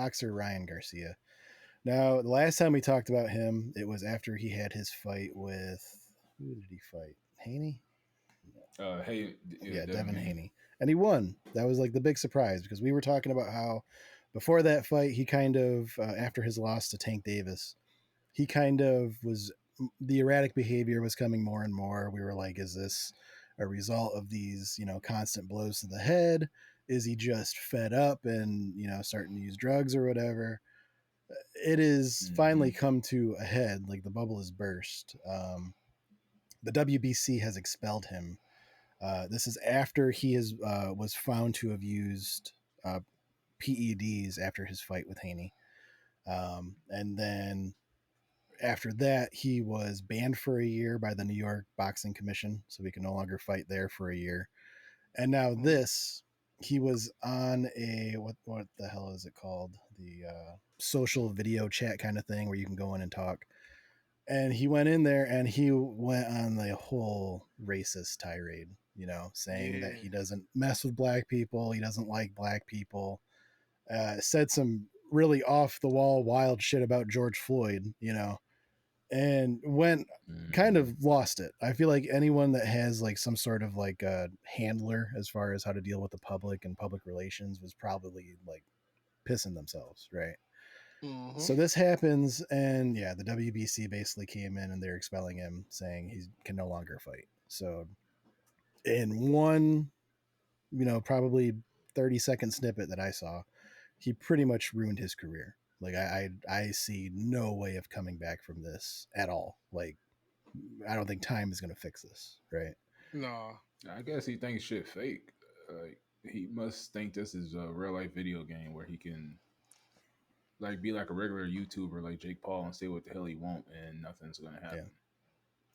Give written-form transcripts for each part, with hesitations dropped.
boxer Ryan Garcia. Now, the last time we talked about him, it was after he had his fight with, who did he fight? Haney? Hey, yeah, Yeah, Devin Devin Haney. Haney. And he won. That was like the big surprise because we were talking about how before that fight, he kind of, after his loss to Tank Davis, he kind of was, the erratic behavior was coming more and more. We were like, is this a result of these, constant blows to the head? Is he just fed up and, starting to use drugs or whatever? It is finally Hmm. come to a head. Like the bubble has burst. The WBC has expelled him. This is after he was found to have used uh, PEDs after his fight with Haney, and then after that he was banned for a year by the New York Boxing Commission, so he can no longer fight there for a year. And now Mm. this, he was on a what the hell is it called? The social video chat kind of thing where you can go in and talk. And he went in there and he went on the whole racist tirade, saying that Yeah. he doesn't mess with black people, he doesn't like black people. Said some really off the wall wild shit about George Floyd, and went kind Hmm. of lost it. I feel like anyone that has like some sort of like a handler as far as how to deal with the public and public relations was probably like pissing themselves, right? Mm-hmm. So this happens, and yeah, the WBC basically came in and they're expelling him, saying he can no longer fight. So in one, probably 30-second snippet that I saw, he pretty much ruined his career. Like I see no way of coming back from this at all. Like I don't think time is going to fix this, right? Nah. I guess he thinks shit fake. Like he must think this is a real life video game where he can like be like a regular YouTuber like Jake Paul and say what the hell he want and nothing's gonna Yeah, happen.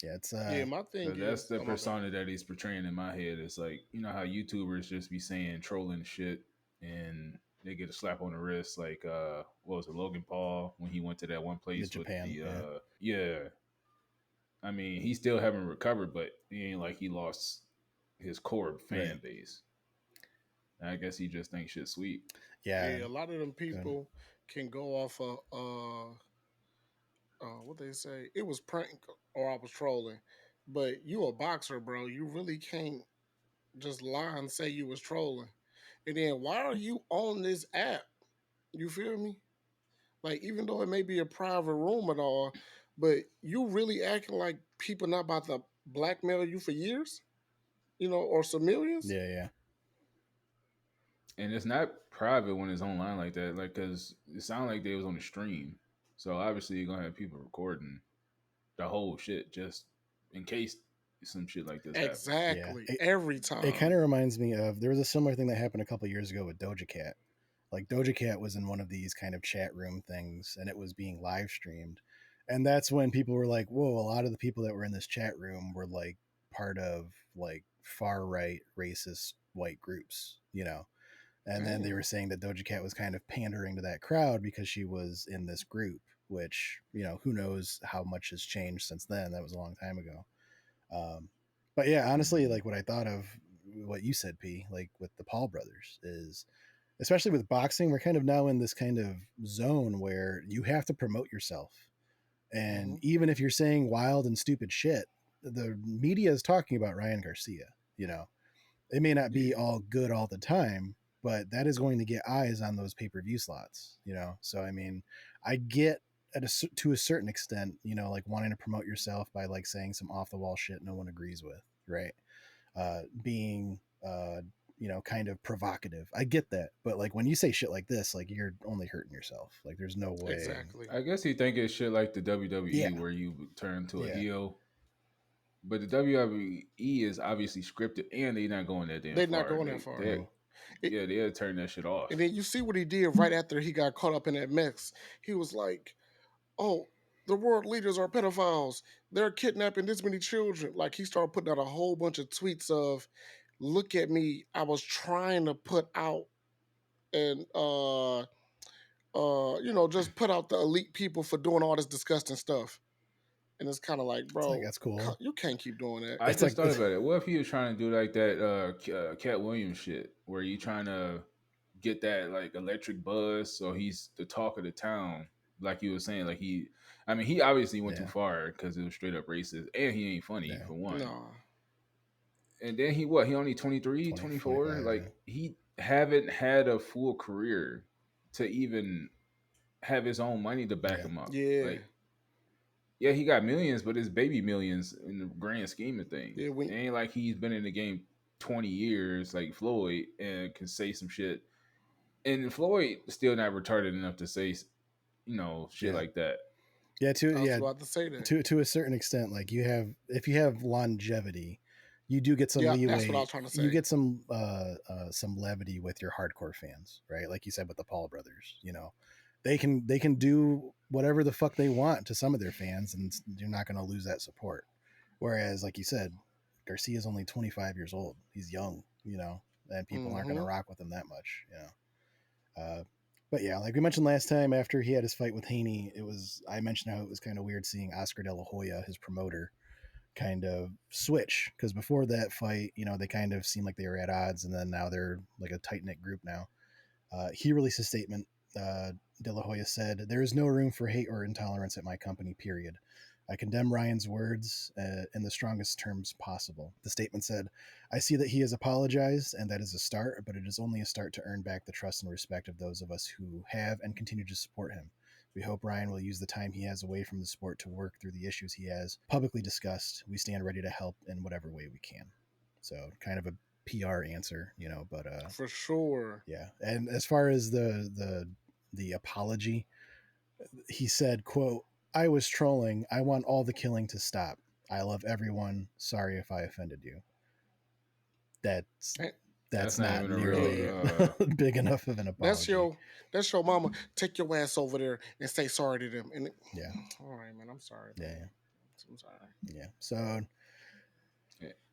yeah. It's Yeah, my thing Cause that's is, the oh my bad. persona that he's portraying in my head. It's like you know how YouTubers just be saying trolling shit and they get a slap on the wrist. Like what was it, Logan Paul when he went to that one the place with Japan, the yeah, yeah. I mean he still haven't recovered, but he ain't like he lost his core right, fan base. I guess he just thinks shit sweet. yeah. Yeah, a lot of them Good. people can go off of what they say. It was prank or I was trolling. But you a boxer, bro. You really can't just lie and say you was trolling. And then why are you on this app? You feel me? Like even though it may be a private room and all, but you really acting like people not about to blackmail you for years, or some millions. Yeah, yeah, And it's not private when it's online like that. Like, cause it sounded like they was on the stream, so obviously you're gonna have people recording the whole shit just in case some shit like this happens. yeah. Exactly. Every It kind time. of reminds me of, there was a similar thing that happened a couple years ago with Doja Cat. Like Doja Cat was in one of these kind of chat room things and it was being live streamed. And that's when people were like, whoa, a lot of the people that were in this chat room were like part of like far right racist white groups, And then they were Damn. saying that Doja Cat was kind of pandering to that crowd because she was in this group, which, who knows how much has changed since then. That was a long time ago. Um, but yeah, honestly, Hmm. like what I thought of what you said, P, like with the Paul brothers, is especially with boxing, we're kind of now in this kind of zone where you have to promote yourself. Hmm. And even if you're saying wild and stupid shit, the media is talking about Ryan Garcia, you know. It may not be Yeah. all good all the time, but that is going to get eyes on those pay-per-view slots. So I mean, I get to a certain extent, like wanting to promote yourself by like saying some off the wall shit no one agrees with, right? Being kind of provocative. I get that, but like when you say shit like this, like you're only hurting yourself. Like there's no way. Exactly. I guess he think it's shit like the Yeah, WWE where you turn to a yeah, heel, but the WWE is obviously scripted and they not going that damn They're not far. going that far. right. It, Yeah, they'll turn that shit off. and then you see what he did right after he got caught up in that mess. He was like, "Oh, the world leaders are pedophiles. They're kidnapping this many children." Like he started putting out a whole bunch of tweets of, "Look at me. I was trying to put out and just put out the elite people for doing all this disgusting stuff." And it's kind of like, It's like bro, that's cool. you can't keep doing that. I It's just like thought about it. What if he was trying to do like that Cat Williams shit, where you trying to get that like electric buzz, so he's the talk of the town. Like you were saying, like I mean, he obviously went too Yeah. far because it was straight up racist, and he ain't funny Yeah. for one. No. And then he what? He only 23, 20, 24. 25. Yeah. Like he haven't had a full career to even have his own money to back Yeah. him up. Yeah. Like, yeah, he got millions, but it's baby millions in the grand scheme of things. Yeah. It ain't like he's been in the game 20 years like Floyd and can say some shit. And Floyd still not retarded enough to say, shit Yeah. like that. Yeah. I was about to say that. To a certain extent, like if you have longevity, you do get some Yeah, that's what I leeway. was trying to You say. get some levity with your hardcore fans, right? Like you said with the Paul brothers, they can do whatever the fuck they want to some of their fans, and you're not going to lose that support. Whereas, like you said, Garcia's only 25 years old. He's young, and people aren't going to Mm-hmm. rock with him that much. But yeah, like we mentioned last time, after he had his fight with Haney, I mentioned how it was kind of weird seeing Oscar De La Hoya, his promoter, kind of switch, because before that fight, they kind of seemed like they were at odds, and then now they're like a tight knit group now. He released a statement. De La Hoya said, "There is no room for hate or intolerance at my company, period. I condemn Ryan's words in the strongest terms possible." The statement said, "I see that he has apologized, and that is a start, but it is only a start to earn back the trust and respect of those of us who have and continue to support him. We hope Ryan will use the time he has away from the sport to work through the issues he has publicly discussed. We stand ready to help in whatever way we can." So, kind of a PR answer, but For sure. yeah. And as far as the apology, he said, quote, "I was trolling. I want all the killing to stop. I love everyone. Sorry if I offended you." That's Hey, that's That's not not even a nearly yeah. real. big enough of an That's apology. your mama. Take your ass over there and say sorry to them. Yeah. All right, man. I'm sorry, man. Yeah. I'm sorry. Yeah. So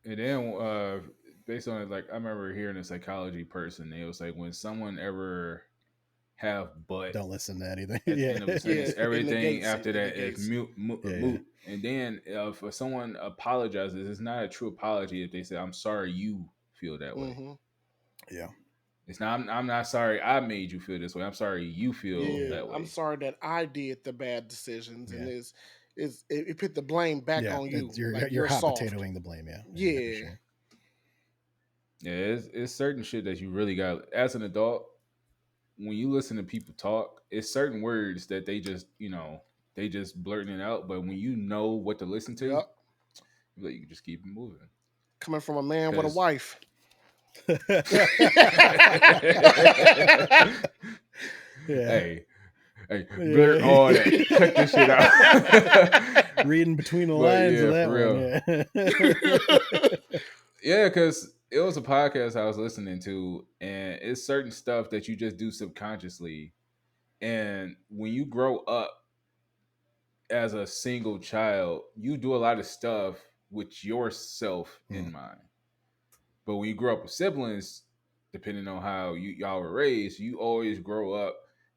And then based on it, like I remember hearing a psychology person, they was like when someone ever have but don't listen to anything. at the Yeah. end of a Yeah, sentence, it everything negates it. after It that is negates. Yeah. moot. And then if someone apologizes, it's not a true apology if they say, "I'm sorry you feel that way." Mm-hmm. Yeah. It's not. I'm not sorry I made you feel this way. I'm sorry you feel Mm-hmm. Yeah, that I'm way. sorry that I did the bad decisions, and Yeah. it put the blame back Yeah. on you. You're Like you're you're hot soft. potatoing the blame. Yeah. Yeah, for Yeah. sure. Yeah, it's certain shit that you really got as an adult. When you listen to people talk, it's certain words that they just blurting it out. But when you know what to listen to, Yep. you can just keep it moving. Coming from a man with a Because wife. Yeah. hey, hey, blurt all that. Cut this shit out. Yeah. Reading between the But lines of yeah, that for one. real. Yeah. Yeah, because it was a podcast I was listening to, and it's certain stuff that you just do subconsciously. And when you grow up as a single child, you do a lot of stuff with yourself Hmm. in mind. But when you grow up with siblings, depending on how y'all were raised, you always grow up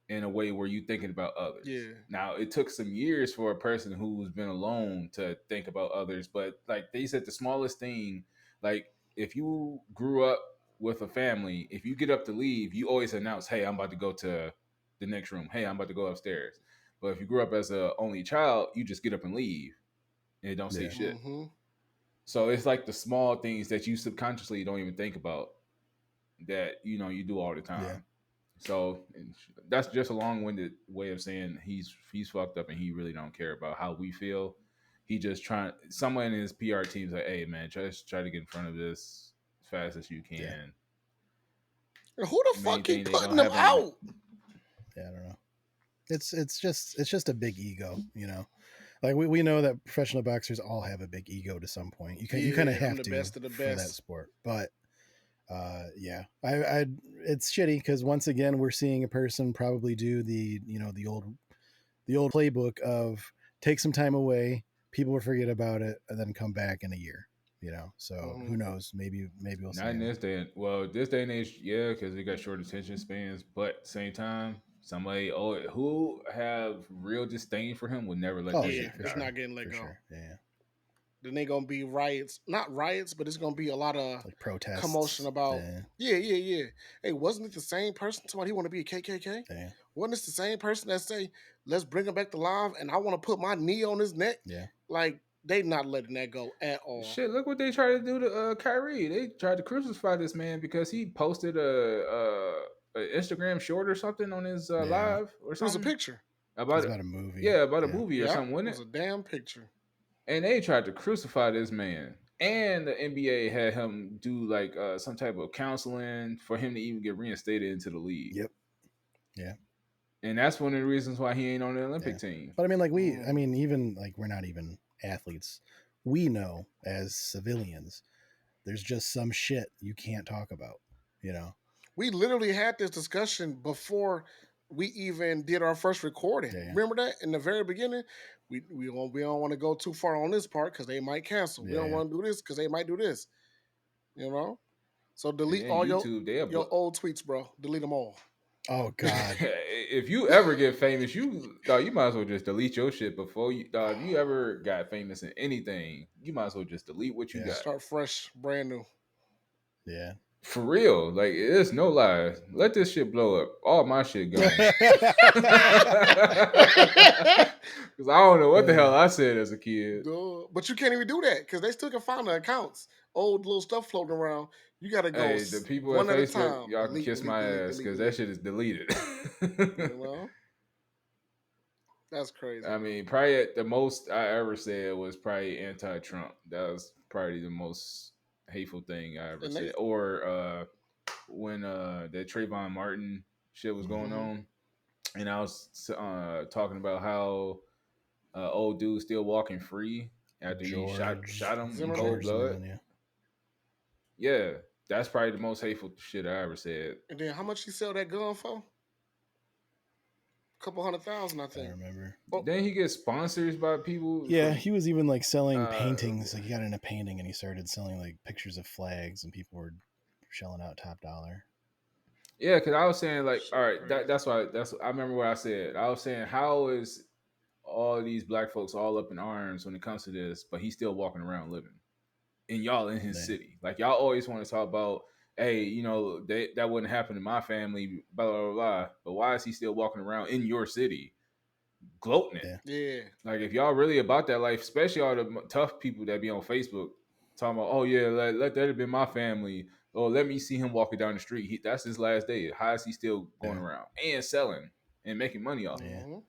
in a way where you thinking about others. Yeah. Now, it took some years for a person who's been alone to think about others, but like they said, the smallest thing, like if you grew up with a family, if you get up to leave, you always announce, "Hey, I'm about to go to the next room. Hey, I'm about to go upstairs." But if you grew up as a only child, you just get up and leave and don't say Yeah. shit. Mm-hmm. So it's like the small things that you subconsciously don't even think about that you do all the Yeah. time. So that's just a long-winded way of saying he's fucked up and he really don't care about how we feel. He just trying someone in his PR team's like, "Hey man, just try to get in front of this as fast as you Yeah. can." And who the Main fuck keep thing they putting don't them have on. out? Yeah. I don't know. It's just a big ego. Like we know that professional boxers all have a big ego to some point. You kind of Yeah, I'm have the to best of the for that best. sport. But I it's shitty because once again we're seeing a person probably do the old playbook of take some time away, people will forget about it, and then come back in a year. So Mm-hmm. who knows? Maybe we'll see Not in him. this day. Well, this day and age, yeah, because we got short attention spans. But same time, somebody who have real disdain for him would never let Oh that yeah, Yeah, shit for it's die. sure, not getting let for go. sure. Yeah. Then they gonna be riots, not riots, but it's gonna be a lot of Like commotion protests. about. Yeah, Yeah, yeah, yeah. Hey, wasn't it the same person? Somebody want to be a KKK? yeah, Wasn't it the same person that say, "Let's bring him back to live," and I want to put my knee on his neck? yeah, Like they not letting that go at all. Shit, look what they tried to do to Kyrie. They tried to crucify this man because he posted a Instagram short or something on his yeah. live or It was a something picture. It was about it. about a movie. Yeah, about a Yeah, movie or Yep, something, it wasn't was it? a damn picture. And they tried to crucify this man. And the NBA had him do like some type of counseling for him to even get reinstated into the league. yep, yeah, And that's one of the reasons why he ain't on the Olympic yeah. team. But I mean, like I Mhm. mean, even like we're not even athletes. We know as civilians, there's just some shit you can't talk about. You know? We literally had this discussion before we even did our first recording. Yeah, Remember that in the very beginning? We don't want to go too far on this part because they might cancel. We yeah, don't yeah. want to do this because they might do this. You know. So And delete then all YouTube, they your old tweets, bro. Delete them all. Oh God, if you ever get famous, you might as well just delete your shit before you if you ever got famous in anything, you might as well just delete what you yeah, got. Start fresh, brand new. yeah. For real. Like it's no lie. Let this shit blow up. All my shit gone. Cause I don't know what the hell I said as a kid. Duh. But you can't even do that because they still can find the accounts. Old little stuff floating around. You got to go Hey, the people at one at a Facebook, time. y'all can Delete, kiss delete, my delete, ass delete, because that delete. shit is deleted. You know, that's crazy. I mean, probably at the most I ever said was probably anti-Trump. That was probably the most hateful thing I ever And they, said. Or when that Trayvon Martin shit was going hmm on, and I was talking about how old dude still walking free after he shot him in cold Zimmerman. George blood. Zimmerman. Yeah, Yeah, that's probably the most hateful shit I ever said. And then how much he sell that gun for? A couple 100,000, I I don't think. remember. Oh, Then he gets sponsors by people Yeah, from he was even like selling uh paintings. Like he got in a painting and he started selling like pictures of flags, and people were shelling out top dollar. yeah, because I was saying like, all shit, right, crazy. that's I remember what I said. I was saying how is all these black folks all up in arms when it comes to this, but he's still walking around living, and y'all in his Yeah, city. Like y'all always want to talk about, hey, that wouldn't happen in my family, blah blah blah. Blah. But why is he still walking around in your city, gloating it? yeah, Yeah. Like if y'all really about that life, especially all the tough people that be on Facebook talking about, oh yeah, let that have been my family. Oh, let me see him walking down the street. That's his last day. How is he still going yeah, around and selling and making money off of yeah. it? hmm